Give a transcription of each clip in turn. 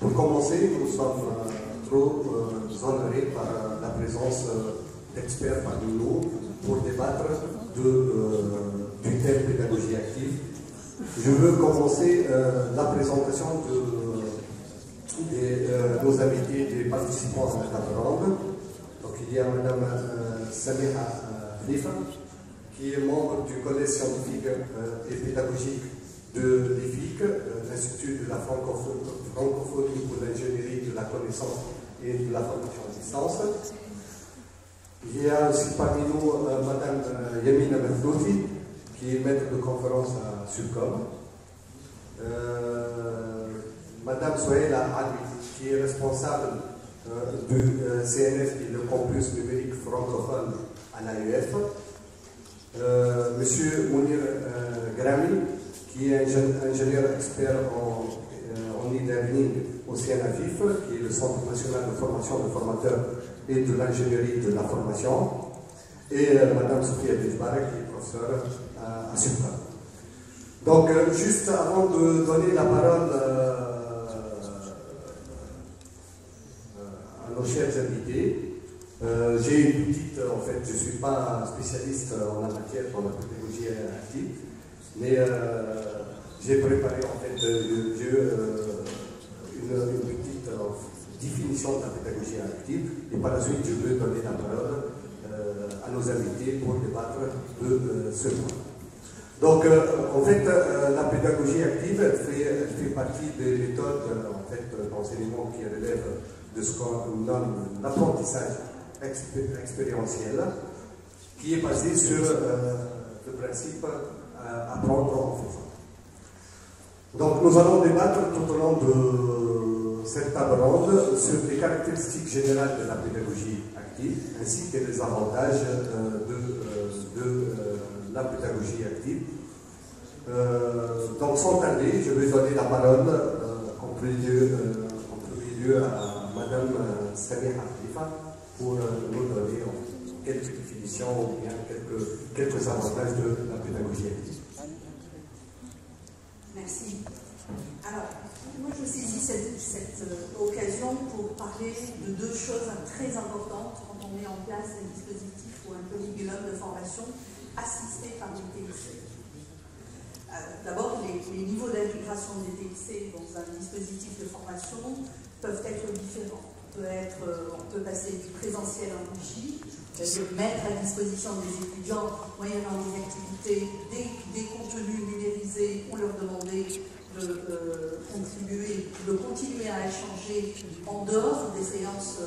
Pour commencer, nous sommes trop honorés par la présence d'experts parmi nous pour débattre du thème pédagogie active. Je veux commencer la présentation de nos invités, des participants à la table ronde. Donc il y a Mme Samiha Khalifa, qui est membre du collège scientifique et pédagogique de l'IFIC, l'Institut de la francophonie pour l'ingénierie de la connaissance et de la formation à distance. Il y a aussi parmi nous Mme Yamina Meflouti, qui est maître de conférence à Subcom. Mme Souhaila Ali, qui est responsable du CNF, qui est le campus numérique francophone à l'AEF. Monsieur Mounir Grami, qui est ingénieur expert en e-learning au CNAFIF, qui est le Centre national de formation de formateurs et de l'ingénierie de la formation, et Mme Sophia Dejbara, qui est professeure à Subcom. Donc, juste avant de donner la parole à nos chers invités, j'ai une petite, en fait, je ne suis pas spécialiste en la matière, dans la pédagogie active, mais j'ai préparé en fait une petite définition de la pédagogie active, et par la suite je veux donner la parole à nos invités pour débattre de ce point. Donc en fait la pédagogie active elle fait partie des méthodes en fait, d'enseignement qui relèvent de ce qu'on nomme l'apprentissage expérientiel, qui est basé sur le principe apprendre en faisant. Donc nous allons débattre tout au long de cette table ronde sur les caractéristiques générales de la pédagogie active ainsi que les avantages de la pédagogie active. Donc sans tarder, je vais donner la parole en premier lieu à Mme Samiha Khalifa pour nous donner quelques définitions ou bien quelques avantages de la pédagogie active. Merci. Alors, moi je saisis cette occasion pour parler de deux choses très importantes quand on met en place un dispositif ou un curriculum de formation assisté par les TIC. D'abord, les niveaux d'intégration des TIC dans un dispositif de formation peuvent être différents. On peut passer du présentiel enrichi, c'est-à-dire mettre à disposition des étudiants, moyennant des activités, des contenus numérisés, on leur demandait de continuer à échanger en dehors des séances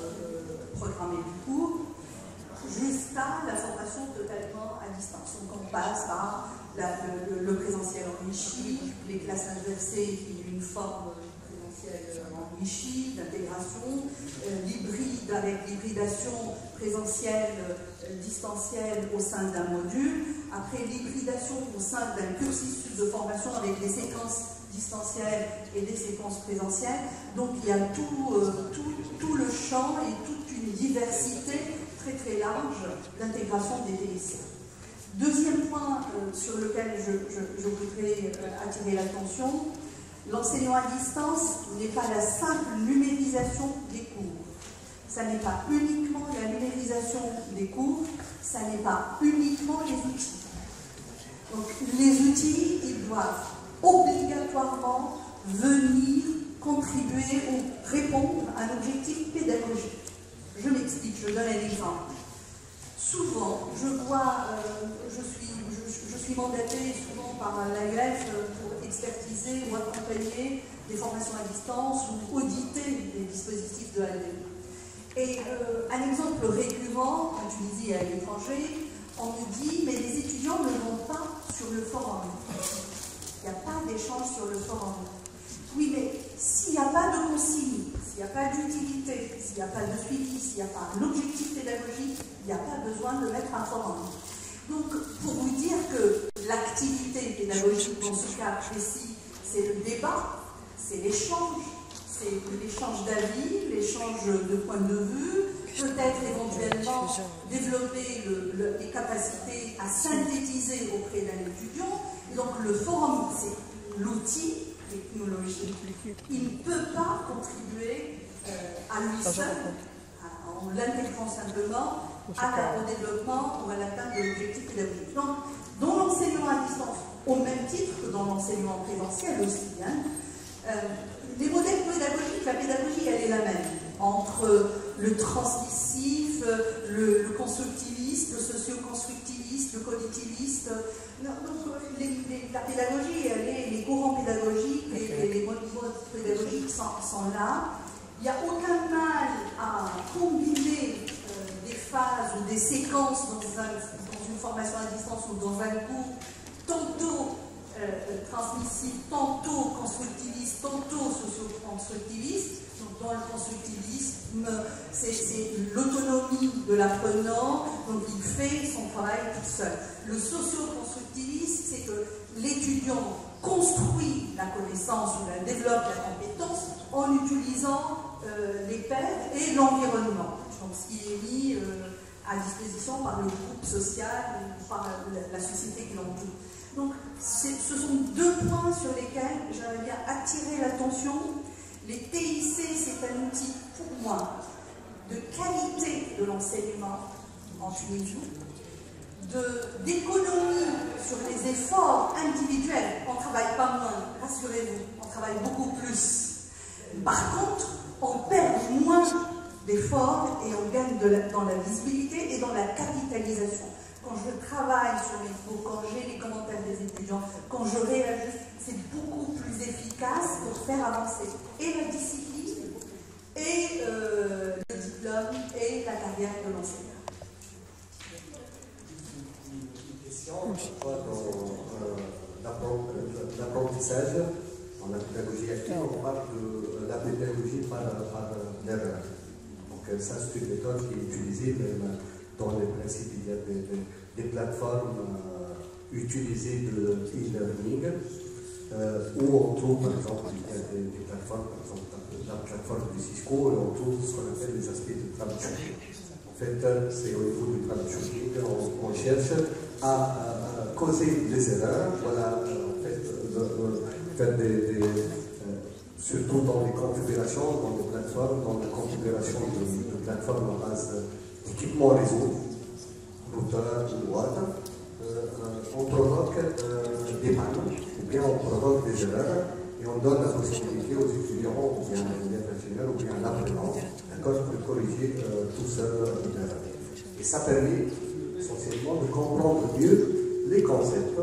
programmées du cours, jusqu'à la formation totalement à distance. Donc on passe par le présentiel enrichi, les classes inversées qui ont une forme enrichi, d'intégration, l'hybride avec l'hybridation présentielle, distancielle au sein d'un module, après l'hybridation au sein d'un cursus de formation avec des séquences distancielles et des séquences présentielles. Donc il y a tout le champ et toute une diversité très très large d'intégration des TIC. Deuxième point sur lequel je voudrais attirer l'attention, l'enseignement à distance n'est pas la simple numérisation des cours. Ça n'est pas uniquement la numérisation des cours, ça n'est pas uniquement les outils. Donc les outils, ils doivent obligatoirement venir contribuer ou répondre à un objectif pédagogique. Je m'explique, je donne un exemple. Souvent, je suis mandatée souvent par l'AEF pour expertiser ou accompagner des formations à distance ou auditer des dispositifs de LDE. Et un exemple récurrent, en Tunisie et à l'étranger, on me dit, mais les étudiants ne vont pas sur le forum. Il n'y a pas d'échange sur le forum. Oui, mais s'il n'y a pas de consigne, s'il n'y a pas d'utilité, s'il n'y a pas de suivi, s'il n'y a pas l'objectif pédagogique, il n'y a pas besoin de mettre un forum. Donc, pour vous dire que l'activité pédagogique dans ce cas précis, c'est le débat, c'est l'échange d'avis, l'échange de points de vue, peut-être éventuellement développer les capacités à synthétiser auprès d'un étudiant. Donc le forum, c'est l'outil, technologie, il ne peut pas contribuer à lui seul, en l'intégrant simplement au développement ou à l'atteinte de l'objectif pédagogique. Donc, dans l'enseignement à distance, au même titre que dans l'enseignement présentiel aussi, les modèles pédagogiques, la pédagogie, elle est la même, entre le transmissif, le constructiviste, le socio-constructiviste, le cognitiviste. La pédagogie, les courants pédagogiques, les modes pédagogiques sont là. Il n'y a aucun mal à combiner des phases ou des séquences dans une formation à distance ou dans un cours, tantôt transmissif, tantôt constructiviste, tantôt socio-constructiviste. Donc dans le constructivisme, c'est l'autonomie de l'apprenant, donc il fait son travail tout seul. Le socio-constructiviste, c'est que l'étudiant construit la connaissance ou la développe la compétence en utilisant les pairs et l'environnement. Donc ce qui est mis à disposition par le groupe social ou par la société qui l'entoure. Donc ce sont deux points sur lesquels j'aimerais bien attirer l'attention. Les TIC, c'est un outil pour moi de qualité de l'enseignement en Tunisie, d'économie sur les efforts individuels. On ne travaille pas moins, rassurez-vous, on travaille beaucoup plus. Par contre, on perd moins d'efforts et on gagne dans la visibilité et dans la capitalisation. Quand je travaille sur mes cours, quand j'ai les commentaires des étudiants, quand je réajuste, c'est beaucoup plus efficace pour faire avancer et la discipline, et le diplôme, et la carrière de l'enseignant. Une question, dans l'apprentissage, dans la pédagogie active, on parle de la pédagogie par l'erreur. Donc ça, c'est une méthode qui est utilisée même dans les principes. Il y a des plateformes utilisées de e-learning où on trouve, par exemple, il y a des plateformes, par exemple la plateforme du Cisco, et on trouve ce qu'on appelle les aspects de troubleshooting. En fait, c'est au niveau du troubleshooting, on cherche à causer des erreurs, voilà, en fait, faire surtout dans les configurations, dans les plateformes, dans la configuration de plateformes à base d'équipement réseau, routeur ou autre, on provoque des pannes, ou bien on provoque des erreurs, et on donne la possibilité aux étudiants, ou bien à l'ingénieur, ou bien à l'apprenant, de corriger tout seul l'erreur. Et ça permet essentiellement de comprendre mieux les concepts,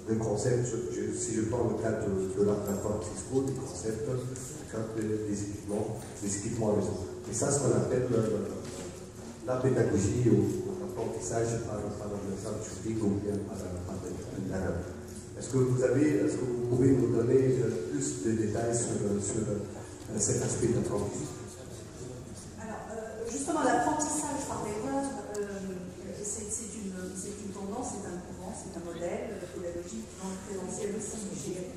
des concepts, si je prends le cas de la plateforme Cisco, des concepts, des équipements réseau. Et ça, ce qu'on appelle la pédagogie ou l'apprentissage par le troubleshooting ou bien par l'erreur. Est-ce que vous pouvez nous donner plus de détails sur cet aspect d'apprentissage? Alors, justement, l'apprentissage par l'erreur, c'est une tendance, c'est un courant, c'est un modèle pédagogique dans le présentiel aussi.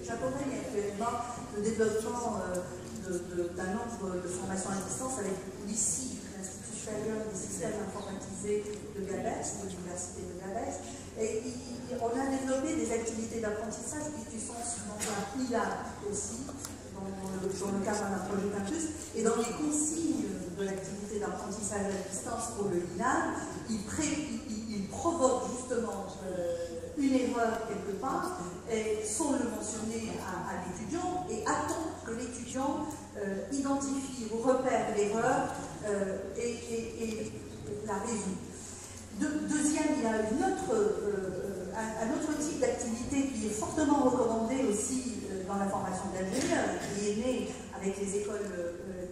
J'accompagne actuellement le développement d'un nombre de formations à distance avec l'ICI, l'Institut supérieur des systèmes informatisés de Gabès, de l'Université de Gabès. Et on a développé des activités d'apprentissage qui sont dans un ILAB aussi, dans le cadre d'un projet campus. Et dans les consignes de l'activité d'apprentissage à distance pour le ILAB, il provoque justement une erreur quelque part, et sans le mentionner à l'étudiant, et attend que l'étudiant identifie ou repère l'erreur et la résout. Deuxième, il y a un autre type d'activité qui est fortement recommandé aussi dans la formation d'ingénieurs, qui est né avec les écoles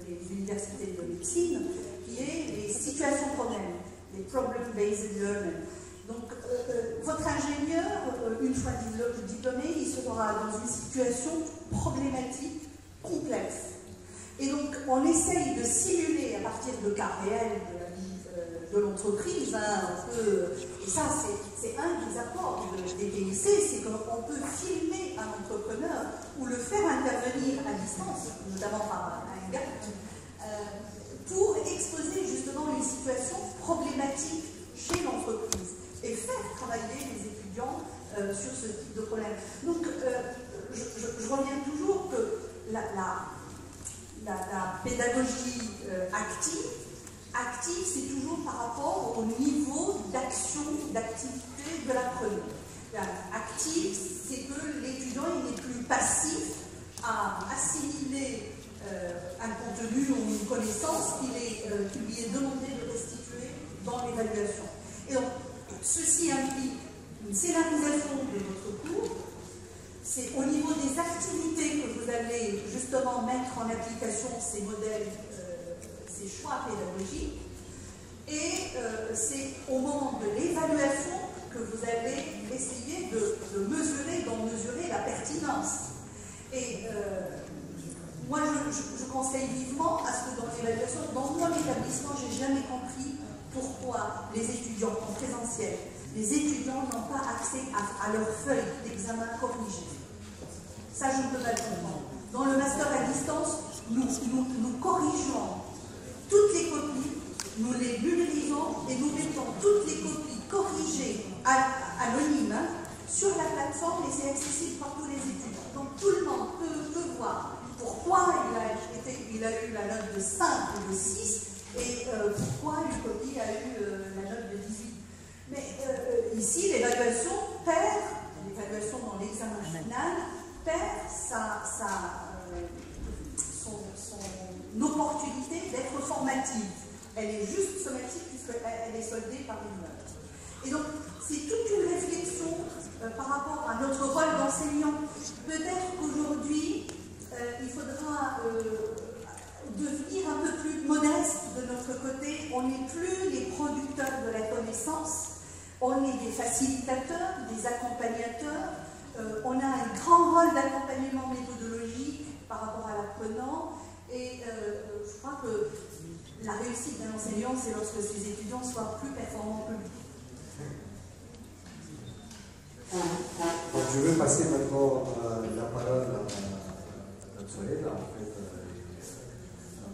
des universités de médecine, qui est les situations-problèmes, les problem-based learning. Donc, votre ingénieur, une fois diplômé, il se trouvera dans une situation problématique, complexe. Et donc, on essaye de simuler à partir de cas réels de la vie de l'entreprise, et ça, c'est un des apports des TIC, c'est qu'on peut filmer un entrepreneur ou le faire intervenir à distance, notamment par un gars, pour exposer justement une situation problématique chez l'entreprise et faire travailler les étudiants sur ce la pédagogie active, c'est toujours par rapport au niveau d'action, d'activité de l'apprenant. Active, c'est que l'étudiant n'est plus passif à assimiler un contenu ou une connaissance qui lui est demandé de restituer dans l'évaluation. Et donc, ceci implique une scénarisation de votre cours. C'est au niveau des activités que vous allez justement mettre en application ces modèles, ces choix pédagogiques. Et c'est au moment de l'évaluation que vous allez essayer de mesurer la pertinence. Et moi, je conseille vivement à ce que dans l'évaluation, dans mon établissement, je n'ai jamais compris pourquoi les étudiants en présentiel, les étudiants n'ont pas accès à leur feuille d'examen corrigée. Ça, je ne peux pas le comprendre. Dans le master à distance, nous corrigeons toutes les copies, nous les bulvérisons et nous mettons toutes les copies corrigées, anonymes, sur la plateforme et c'est accessible par tous les étudiants. Donc tout le monde peut voir pourquoi il a eu la note de 5 ou de 6 et pourquoi une copie a eu la note de 18. Mais ici, l'évaluation dans l'examen final, perd son opportunité d'être formative. Elle est juste somatique puisqu'elle est soldée par une note. Et donc, c'est toute une réflexion par rapport à notre rôle d'enseignant. Peut-être qu'aujourd'hui, il faudra devenir un peu plus modeste de notre côté. On n'est plus les producteurs de la connaissance, on est des facilitateurs, des accompagnateurs. On a un grand rôle d'accompagnement méthodologique par rapport à l'apprenant. Et je crois que la réussite d'un enseignant, c'est lorsque ses étudiants soient plus performants que lui. Donc, je vais passer maintenant la parole à Sohail, en fait,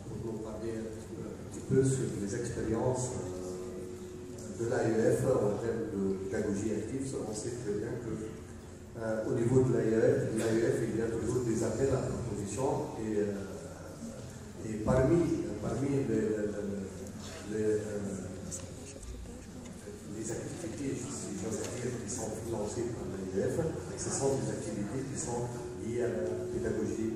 pour nous parler un petit peu sur les expériences de l'AEF en termes de pédagogie active. On sait très bien que au niveau de l'AEF, il y a toujours des appels à proposition et parmi les activités, si j'ose dire, qui sont financées par l'AEF, ce sont des activités qui sont liées à la pédagogie,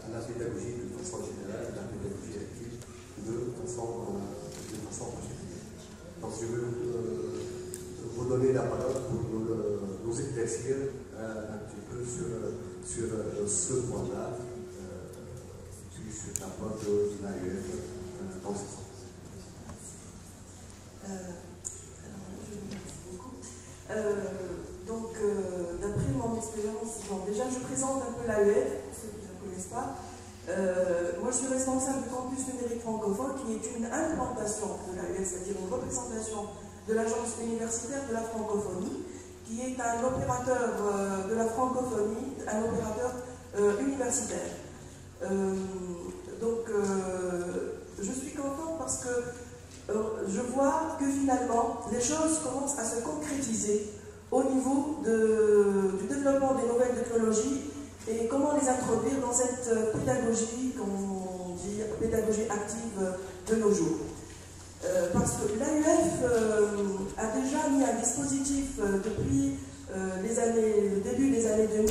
de façon générale, à la pédagogie active de façon particulière. Donc je vais vous donner la parole pour nous éclaircir un petit peu sur ce point-là, puis sur la part de l'AEF dans ce sens. D'après mon expérience, déjà je présente un peu l'AEF, pour ceux qui ne la connaissent pas. Moi je suis responsable du campus numérique francophone qui est une implantation de l'AEF, c'est-à-dire une représentation de l'agence universitaire de la francophonie, qui est un opérateur de la francophonie, un opérateur universitaire. Je suis contente parce que je vois que finalement les choses commencent à se concrétiser au niveau du développement des nouvelles technologies et comment les introduire dans cette pédagogie, comme on dit, pédagogie active de nos jours. Parce que l'AEF a déjà mis un dispositif depuis le début des années 2000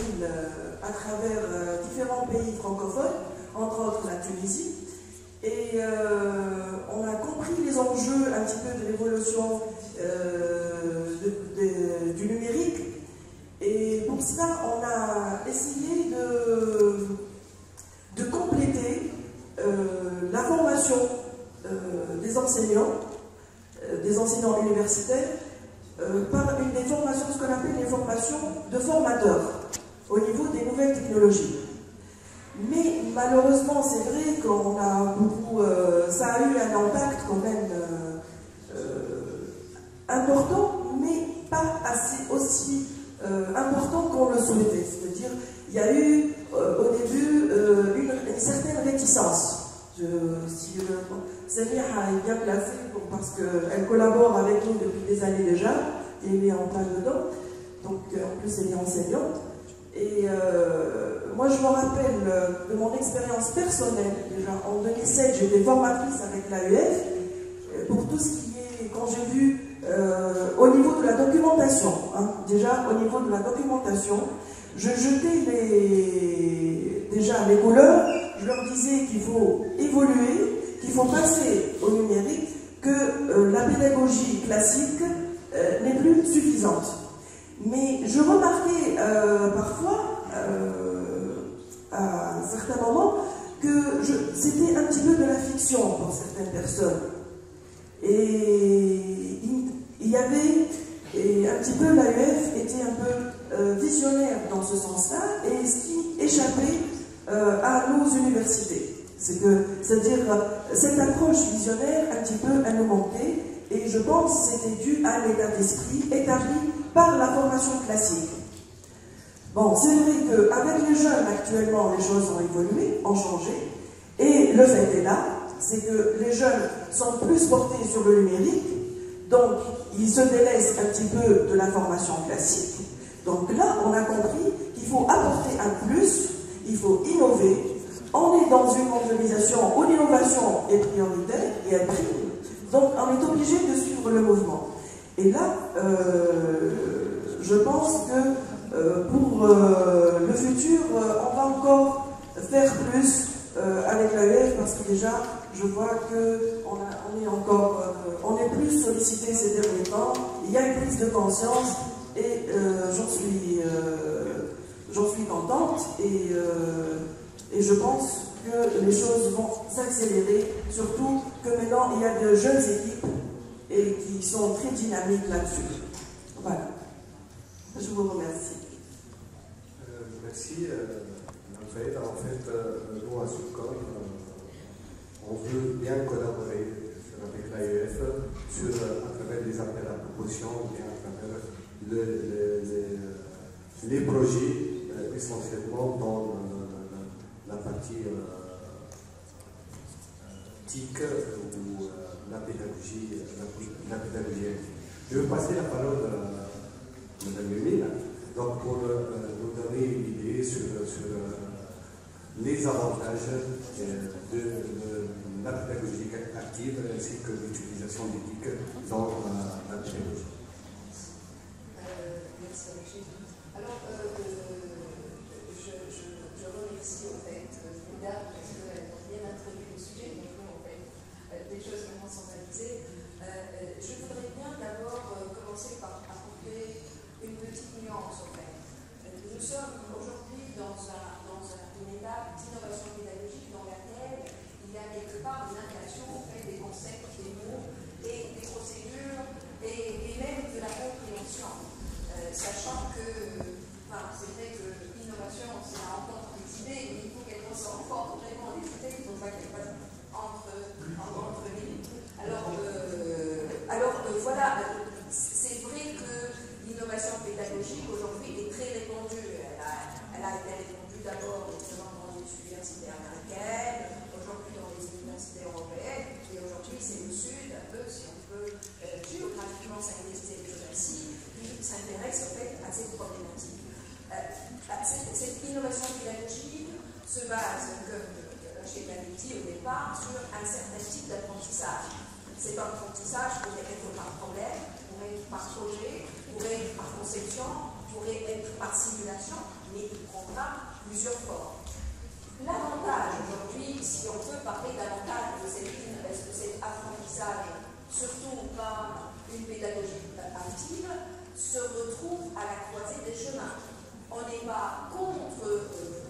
à travers différents pays francophones, entre autres la Tunisie, et on a compris les enjeux un petit peu de l'évolution du numérique, et pour cela on a essayé de compléter la formation des enseignants universitaires par des formations, ce qu'on appelle les formations de formateurs au niveau des nouvelles technologies. Mais malheureusement, c'est vrai qu'on a beaucoup, ça a eu un impact quand même important, mais pas aussi important qu'on le souhaitait. C'est-à-dire, il y a eu au début une certaine réticence. Samia est bien placée parce qu'elle collabore avec nous depuis des années déjà, et elle est en plein dedans, donc en plus elle est enseignante. Et moi, je me rappelle de mon expérience personnelle. Déjà, en 2007, j'étais formatrice avec l'AEF pour tout ce qui est, quand j'ai vu au niveau de la documentation, hein, déjà au niveau de la documentation, je jetais déjà les couleurs, je leur disais qu'il faut évoluer, qu'il faut passer au numérique, que la pédagogie classique n'est plus suffisante. Mais je remarquais parfois, à certains moments, que c'était un petit peu de la fiction pour certaines personnes. Et il y avait, et un petit peu l'AEF était un peu visionnaire dans ce sens-là, et ce qui échappait à nos universités. C'est-à-dire, cette approche visionnaire, un petit peu, elle nous manquait, et je pense que c'était dû à l'état d'esprit établi par la formation classique. Bon, c'est vrai qu'avec les jeunes, actuellement, les choses ont évolué, ont changé, et le fait est là, c'est que les jeunes sont plus portés sur le numérique, donc ils se délaissent un petit peu de la formation classique. Donc là, on a compris qu'il faut apporter un plus, il faut innover. On est dans une mondialisation où l'innovation est prioritaire et elle prime, donc on est obligé de suivre le mouvement. Et là, je pense que pour le futur, on va encore faire plus avec l'AEF, parce que déjà, je vois qu'on est plus sollicité ces derniers temps, il y a une prise de conscience, et j'en suis contente, et je pense que les choses vont s'accélérer, surtout que maintenant, il y a de jeunes équipes et qui sont très dynamiques là-dessus. Voilà. Je vous remercie. Merci, Alfred. En fait, nous, à SUPCOM, on veut bien collaborer avec l'AEF à travers les appels à proposition, ou bien à travers les projets, essentiellement dans la partie TIC ou la pédagogie. Je vais passer la parole à Mme Emile, donc pour nous donner une idée sur les avantages de la pédagogie active ainsi que l'utilisation des TIC dans la pédagogie. Merci Roger. Alors, je remercie en fait Linda parce qu'elle a bien introduit le sujet, donc en fait, des choses vraiment centralisées. Je voudrais bien d'abord commencer par apporter une petite nuance en fait. Nous sommes aujourd'hui dans une étape d'innovation pédagogique dans laquelle il y a quelque part une inflation en fait, des concepts, des mots et des procédures et même de la compréhension. Sachant que, c'est vrai que l'innovation, c'est à entendre des idées, mais il faut qu'elle ressorte vraiment des idées, il ne faut pas qu'elle passe entre les lignes. Alors voilà, c'est vrai que l'innovation pédagogique aujourd'hui est très répandue. Elle a été répandue d'abord dans les universités américaines, aujourd'hui dans les universités européennes, et aujourd'hui c'est le Sud, un peu, si on peut géographiquement s'investir les choses ainsi, qui s'intéresse en fait à cette problématique. Cette innovation pédagogique se base, comme Rachel l'avait dit au départ, sur un certain type d'apprentissage. Cet apprentissage pourrait être par problème, pourrait être par projet, pourrait être par conception, pourrait être par simulation, mais il prendra plusieurs formes. L'avantage aujourd'hui, si on peut parler davantage de cet apprentissage, surtout par une pédagogie active, se retrouve à la croisée des chemins. On n'est pas contre,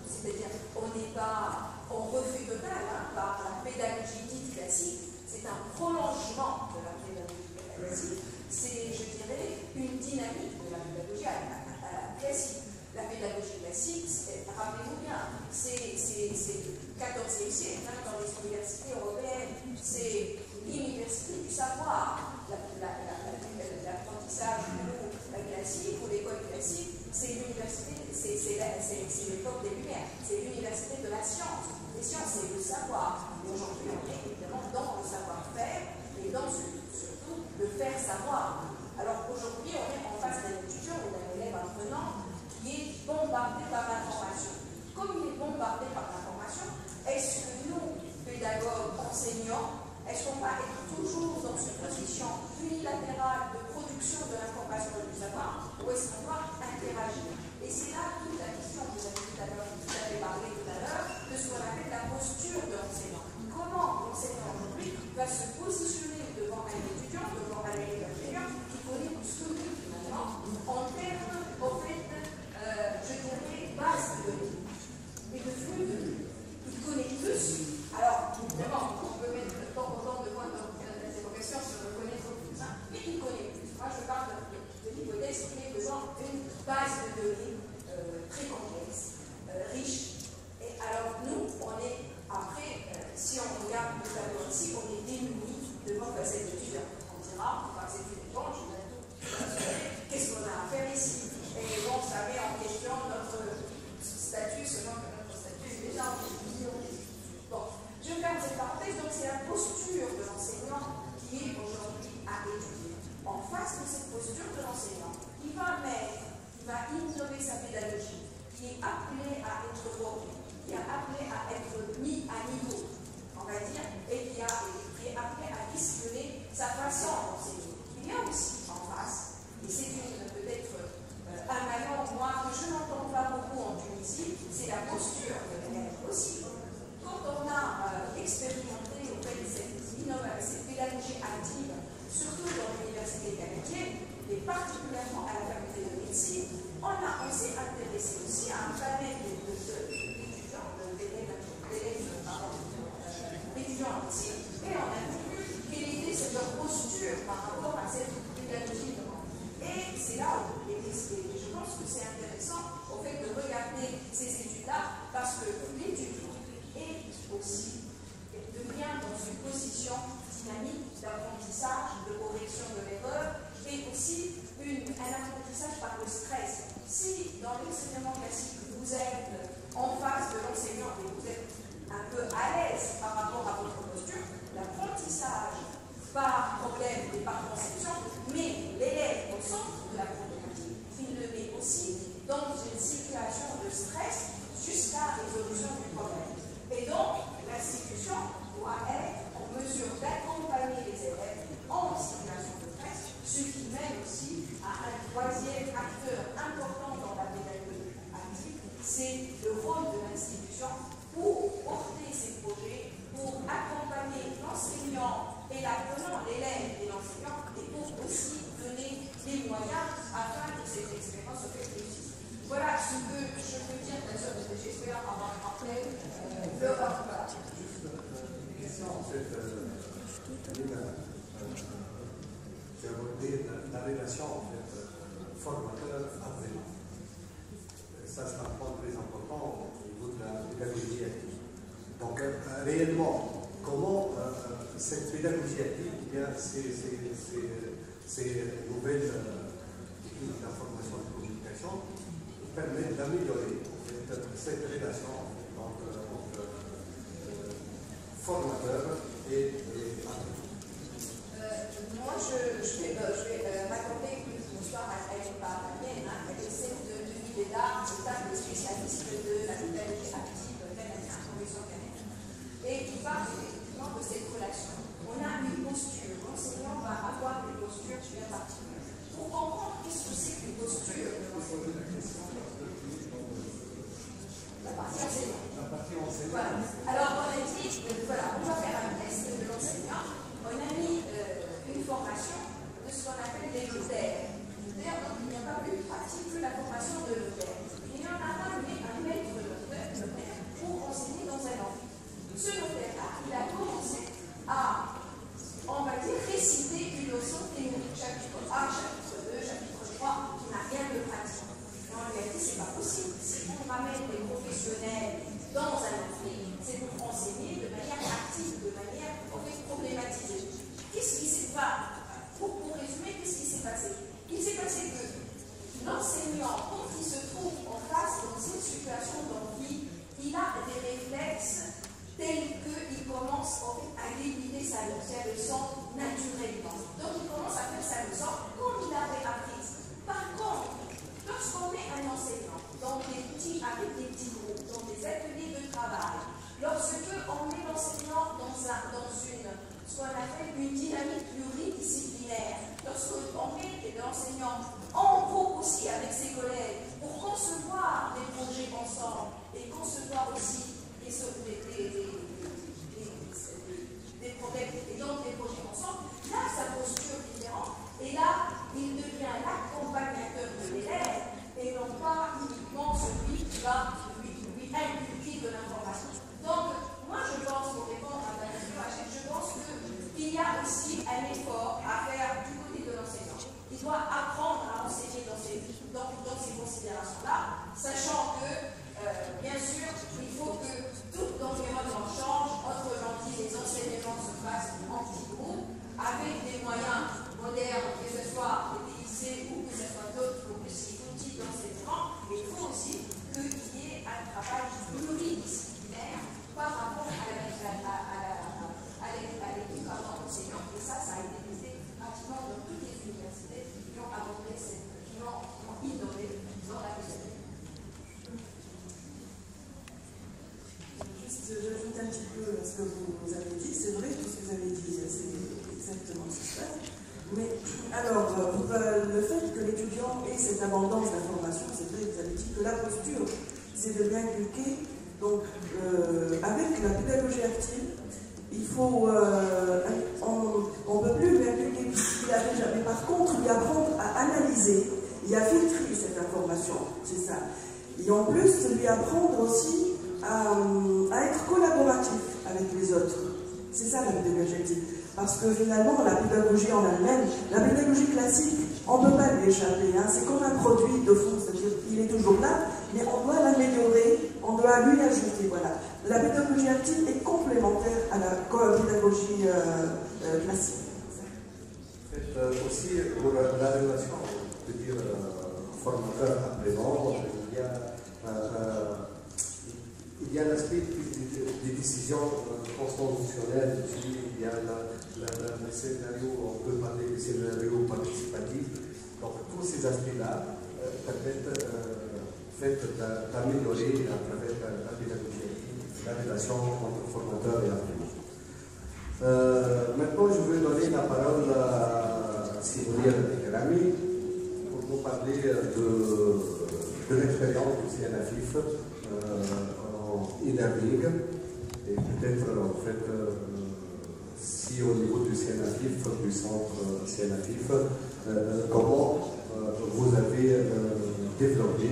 c'est-à-dire on n'est pas en refus total par la pédagogie dite classique, c'est un prolongement de la pédagogie classique, c'est, je dirais, une dynamique de la pédagogie classique. La pédagogie classique, rappelez-vous bien, c'est le XIVe siècle, dans les universités européennes, c'est l'université du savoir, l'apprentissage classique ou l'école classique, c'est l'université, c'est l'époque des Lumières, c'est l'université de la science. Les sciences, c'est le savoir. Et aujourd'hui, on est évidemment dans le savoir-faire et dans surtout le faire savoir. Alors aujourd'hui, on est en face d'un étudiant ou d'un élève apprenant qui est bombardé par l'information. Comme il est bombardé par l'information, est-ce que nous, pédagogues, enseignants, est-ce qu'on va être toujours dans une position unilatérale de production de l'information et du savoir, ou est-ce qu'on va interagir? Et c'est là toute la question que vous avez parlé tout à l'heure, de ce qu'on appelle la posture de l'enseignant. Comment l'enseignant aujourd'hui va se positionner devant un étudiant, devant un élève enseignant qui connaît plus que lui finalement, en termes, en fait, je dirais, base de données et de flux de données. Il connaît plus. Alors, évidemment, on peut mettre de temps en temps de points d'interrogation sur le connaître plus, hein, mais il connaît plus. Moi, je parle de l'hypothèse qui est besoin d'une base de données très complexe, riche. Et alors, nous, on est, après, si on regarde le tableau ici, on est démunis devant cette étude. On dira, c'est une éponge, qu'est-ce qu'on a à faire ici? Et bon, ça met en question notre statut, selon que notre statut est déjà en question. Bon, je ferme cette parenthèse, donc c'est la posture de l'enseignant qui est aujourd'hui à étudier. En face de cette posture de l'enseignant, il va innover sa pédagogie, qui est appelée à être formée, qui est appelée à être mis à niveau, on va dire, et qui est appelée à questionner sa façon d'enseigner. Il y a aussi en face, et c'est peut-être un malheur, moi, que je n'entends pas beaucoup en Tunisie, c'est la posture de l'élève aussi. Quand on a expérimenté auprès de cette pédagogie active, surtout dans l'université canadienne, et particulièrement à la faculté de médecine, on s'est intéressé aussi à un panel d'étudiants, d'étudiants en médecine, et on a vu quelle était leur posture par rapport à cette pédagogie. Et c'est là où je pense que c'est intéressant au fait de regarder ces études-là, parce que l'étudiant est aussi devient dans une position dynamique d'apprentissage, de correction de l'erreur, et aussi un apprentissage par le stress. Si dans l'enseignement classique, vous êtes en face de l'enseignant et vous êtes un peu à l'aise par rapport à votre posture, l'apprentissage par problème et par conception met l'élève au centre de la problématique. Il le met aussi dans une situation de stress jusqu'à la résolution du problème. Et donc, l'institution doit être en mesure d'accompagner les élèves en situation de stress, ce qui mène aussi à un troisième acteur important dans la pédagogie active, c'est le rôle de l'institution pour porter ses projets, pour accompagner l'enseignant et l'apprenant, l'élève et l'enseignant, et pour aussi donner des moyens afin que cette expérience se réussisse. Voilà ce que je peux dire, bien sûr, j'espère avoir rappelé le rapport. Une question, en fait, j'ai abordé la relation en fait, formateur-apprenant. Ça, c'est un point très important au niveau de la pédagogie active. Donc, réellement, comment cette pédagogie active, eh bien, ces nouvelles techniques d'information et de communication permettent d'améliorer en fait, cette relation entre formateur et apprenant. Moi, je vais raconter une histoire à une part la mienne, elle est celle de Denis Bédard, qui est un des spécialistes de la pédagogie active canadienne, professeur canadien. Et il parle effectivement de cette relation. On a une posture, l'enseignant va avoir une posture bien particulière. Pour comprendre qu'est-ce que c'est qu'une posture de l'enseignant. La partie enseignant. Voilà. Alors, on a dit, voilà, on va faire un test de l'enseignant. On a mis une formation de ce qu'on appelle les notaires. Donc, il n'y a pas plus pratique que la formation de notaire. Il y en a ramené un maître notaire pour enseigner dans un amphi. Ce notaire-là, il a commencé à, on va dire, réciter une leçon théorique, chapitre 1, chapitre 2, chapitre 3, qui n'a rien de pratique. Et on lui a dit, c'est pas possible. Si on ramène des professionnels dans un amphi, c'est pour enseigner de manière active, de manière problématisée. Qu'est-ce qui s'est passé? Pour résumer, qu'est-ce qui s'est passé? Il s'est passé que l'enseignant, quand il se trouve en face dans cette situation d'envie, il a des réflexes tels qu'il commence en fait, à débiter sa leçon naturellement. Donc il commence à faire sa leçon comme il l'avait apprise. Par contre, lorsqu'on met un enseignant lorsque on met l'enseignant dans ce qu'on appelle une dynamique pluridisciplinaire, lorsqu'on met l'enseignant en groupe aussi avec ses collègues pour concevoir des projets ensemble et concevoir aussi des problèmes et donc des projets ensemble, là sa posture est différente et là il devient l'accompagnateur de l'élève et non pas uniquement celui qui va lui inculquer de l'information. Donc moi je pense, pour répondre à ta question, je pense qu'il y a aussi un effort à faire du côté de l'enseignant. Il doit apprendre à enseigner dans ces considérations-là, sachant que, bien sûr, il faut que tout l'environnement change, autrement dit, les enseignements se fassent en petits groupes, avec des moyens modernes, que ce soit des lycées ou que ce soit d'autres outils d'enseignement. Il faut aussi qu'il y ait un travail pluridisciplinaire par rapport à l'équipement enseignant. Et ça a été fait pratiquement dans toutes les universités qui ont abordé qui ont innové dans la pédagogie. J'ajoute un petit peu ce que vous avez dit. C'est vrai, tout ce que vous avez dit, c'est exactement ce qui se passe. Mais alors, le fait que l'étudiant ait cette abondance d'informations, c'est vrai, vous avez dit que la posture, c'est de l'inculquer. Donc, avec la pédagogie active, il faut, on ne peut plus lui inculquer puisqu'il a déjà, mais par contre, lui apprendre à analyser et à filtrer cette information, c'est ça. Et en plus, lui apprendre aussi à être collaboratif avec les autres. C'est ça la pédagogie active. Parce que finalement, la pédagogie en elle-même, la pédagogie classique, on ne peut pas lui échapper. Hein. C'est comme un produit de fond, c'est-à-dire qu'il est toujours là, mais on doit l'améliorer, on doit lui ajouter. Voilà. La pédagogie active est complémentaire à la pédagogie classique. Aussi, pour la relation, je veux dire, formateur-apprenant, il y a l'aspect des décisions constitutionnelles, il y a le scénario, on peut parler du scénario participatif. Donc tous ces aspects-là permettent d'améliorer à travers la pédagogie, la relation entre formateur et apprenant. Maintenant, je vais donner la parole à Simonière Tekerami pour nous parler de l'expérience du CNAFIF e-learning et peut-être en fait si au niveau du CNAFIF, du centre CNAFIF, comment vous avez développé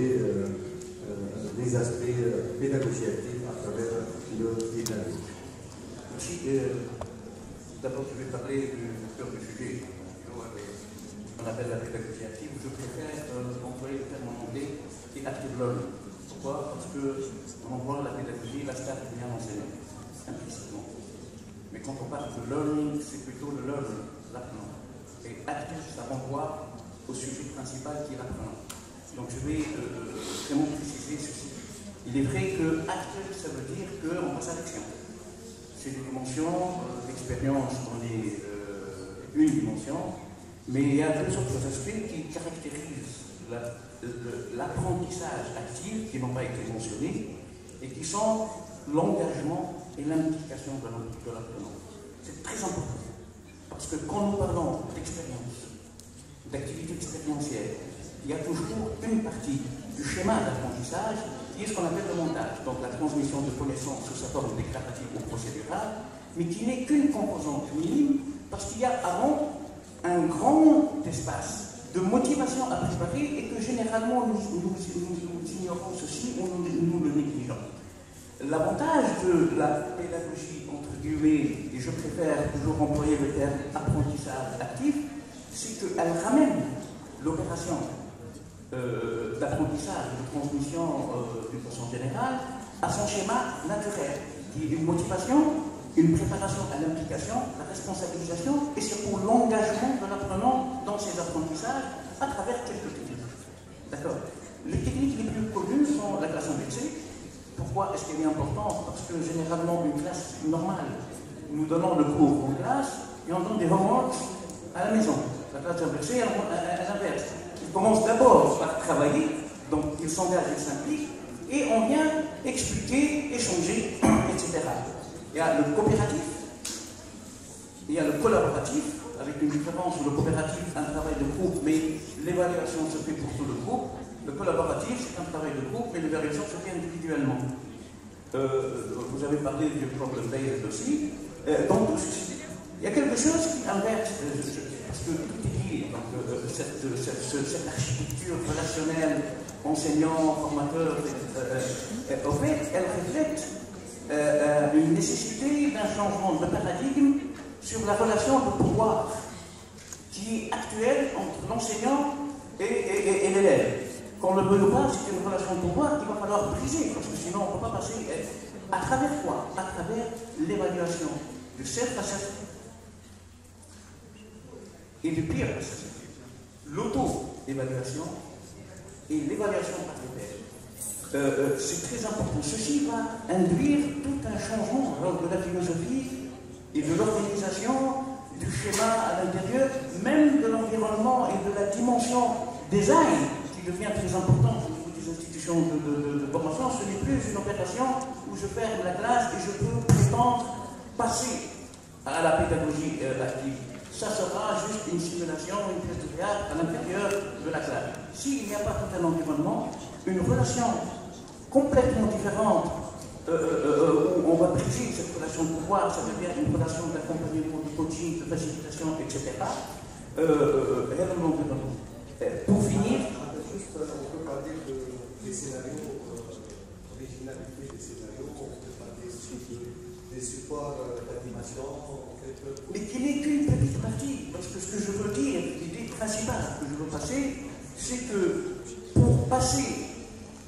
des aspects pédagogie active à travers le e-learning. Merci. D'abord, je vais parler du cœur du sujet. On appelle la pédagogie active. Je préfère employer le terme en anglais qui est active learning. Pourquoi? Parce qu'on emploie la pédagogie, la star devient l'enseignant, implicitement. Mais quand on parle de learning, c'est plutôt le learning, l'apprenant. Et active, ça renvoie au sujet principal qui est l'apprenant. Donc je vais vraiment préciser ceci. Il est vrai que active, ça veut dire qu'on passe à l'action. C'est des dimensions, l'expérience en est une dimension, mais il y a deux autres aspects qui caractérisent l'apprentissage actif, qui n'ont pas été mentionnés, et qui sont l'engagement et l'implication de l'apprenant. C'est très important, parce que quand nous parlons d'expérience, d'activité expérientielle, il y a toujours une partie du schéma d'apprentissage qui est ce qu'on appelle le montage, donc la transmission de connaissances sous sa forme déclarative ou procédurale, mais qui n'est qu'une composante minime, parce qu'il y a avant un grand espace de motivation à préparer et que généralement nous ignorons ceci ou nous le négligeons. L'avantage de la pédagogie, entre guillemets, et je préfère toujours employer le terme apprentissage actif, c'est qu'elle ramène l'opération d'apprentissage, de transmission d'une façon générale, à son schéma naturel, qui est une motivation, une préparation à l'implication, la responsabilisation et surtout l'engagement de l'apprenant dans ses apprentissages à travers quelques techniques. D'accord. Les techniques les plus connues sont la classe inversée. Pourquoi est-ce qu'elle est importante? Parce que généralement, une classe normale, nous donnons le cours en classe et on donne des homeworks à la maison. La classe inversée, à l'inverse. Il commence d'abord par travailler, donc il s'engage, il s'implique, et on vient expliquer, échanger, etc. etc. Il y a le coopératif, il y a le collaboratif, avec une différence où le coopératif est un travail de groupe, mais l'évaluation se fait pour tout le groupe. Le collaboratif, c'est un travail de groupe, mais l'évaluation se fait individuellement. Vous avez parlé du problème based aussi. Dans tout ceci, il y a quelque chose qui inverse, parce que tout est dit, donc, cette architecture relationnelle, enseignant, formateur, au fait, elle reflète une nécessité d'un changement de paradigme sur la relation de pouvoir qui est actuelle entre l'enseignant et l'élève. Qu'on ne le veuille pas, c'est une relation de pouvoir qu'il va falloir briser, parce que sinon on ne peut pas passer. À travers quoi? À travers l'évaluation du self-assessment et du peer assessment, l'auto-évaluation et l'évaluation par les pairs. C'est très important. Ceci va induire tout un changement de la philosophie et de l'organisation du schéma à l'intérieur, même de l'environnement et de la dimension design qui devient très importante au niveau des institutions de formation. Ce n'est plus une opération où je ferme la classe et je peux prétendre passer à la pédagogie active. Ça sera juste une simulation, une pièce de théâtre à l'intérieur de la classe. S'il n'y a pas tout un environnement, une relation complètement différente, où on va briser cette relation de pouvoir, ça devient une relation d'accompagnement, de coaching, de facilitation, etc. Pour finir, juste, on peut parler des scénarios, originalité des scénarios, on peut parler des supports d'animation. Mais qui n'est qu'une petite partie, parce que ce que je veux dire, l'idée principale que je veux passer, c'est que pour passer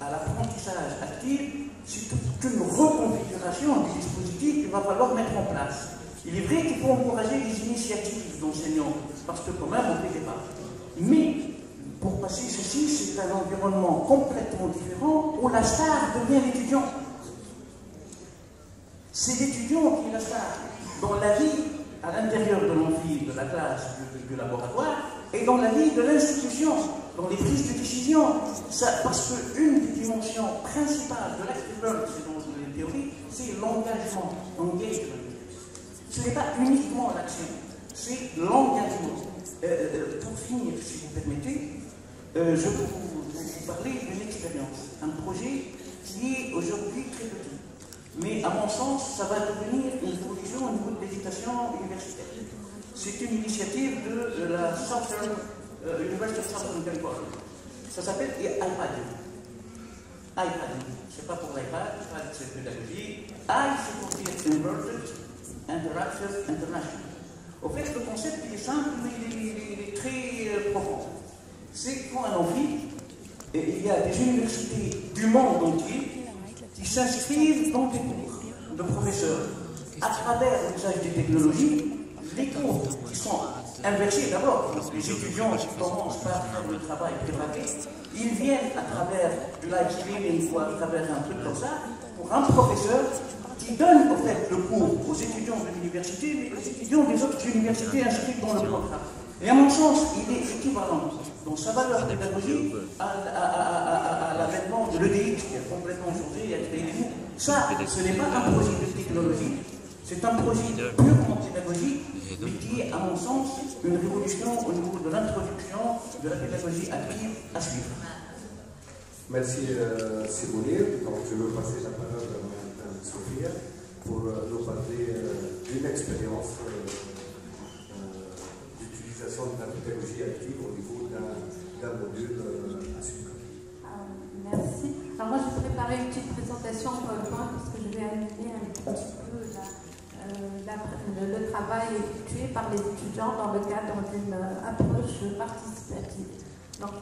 à l'apprentissage actif, c'est toute une reconfiguration du dispositif qu'il va falloir mettre en place. Il est vrai qu'il faut encourager les initiatives d'enseignants, parce que quand même on fait des pas. Mais pour passer ceci, c'est un environnement complètement différent où la star devient l'étudiant. C'est l'étudiant qui est la star. Dans la vie, à l'intérieur de l'amphi, de la classe, du laboratoire, et dans la vie de l'institution, dans les prises de décision. Parce qu'une des dimensions principales de l'active learning, c'est dans les théories, c'est l'engagement, engagement. Ce n'est pas uniquement l'action, c'est l'engagement. Pour finir, si vous permettez, je vais vous parler d'une expérience, un projet qui est aujourd'hui très petit. Mais à mon sens, ça va devenir une évolution au niveau de l'éducation universitaire. C'est une initiative de la University of Southern California. Ça s'appelle iPad. iPad, c'est pas pour l'iPad, c'est pédagogie. I, c'est pour dire Inverted, Interactive, International. Au fait, le concept il est simple, mais il est très profond. C'est quand un amphi, il y a des universités du monde entier qui s'inscrivent dans des cours de professeurs. À travers l'usage des technologies, les cours qui sont inversés d'abord. Les étudiants qui commencent par faire le travail préparé, ils viennent à travers du live streaming ou à travers un truc comme ça, pour un professeur qui donne en fait le cours aux étudiants de l'université, mais aux étudiants des autres universités inscrites dans le programme. Et à mon sens, il est équivalent dans sa valeur pédagogique à l'avènement de l'EDX qui a complètement changé et a créé des mots. Ça, ce n'est pas un projet de technologie, c'est un projet purement pédagogique, mais qui est, à mon sens, une révolution au niveau de l'introduction de la pédagogie active à suivre. Merci Simonie. Donc je veux passer la parole à Mme Sophia pour nous parler d'une expérience d'utilisation de la pédagogie active au niveau d'un module à suivre. Merci. Alors moi, j'ai préparé une petite présentation PowerPoint parce que je vais animer un petit peu le travail effectué par les étudiants dans le cadre d'une approche participative. Donc,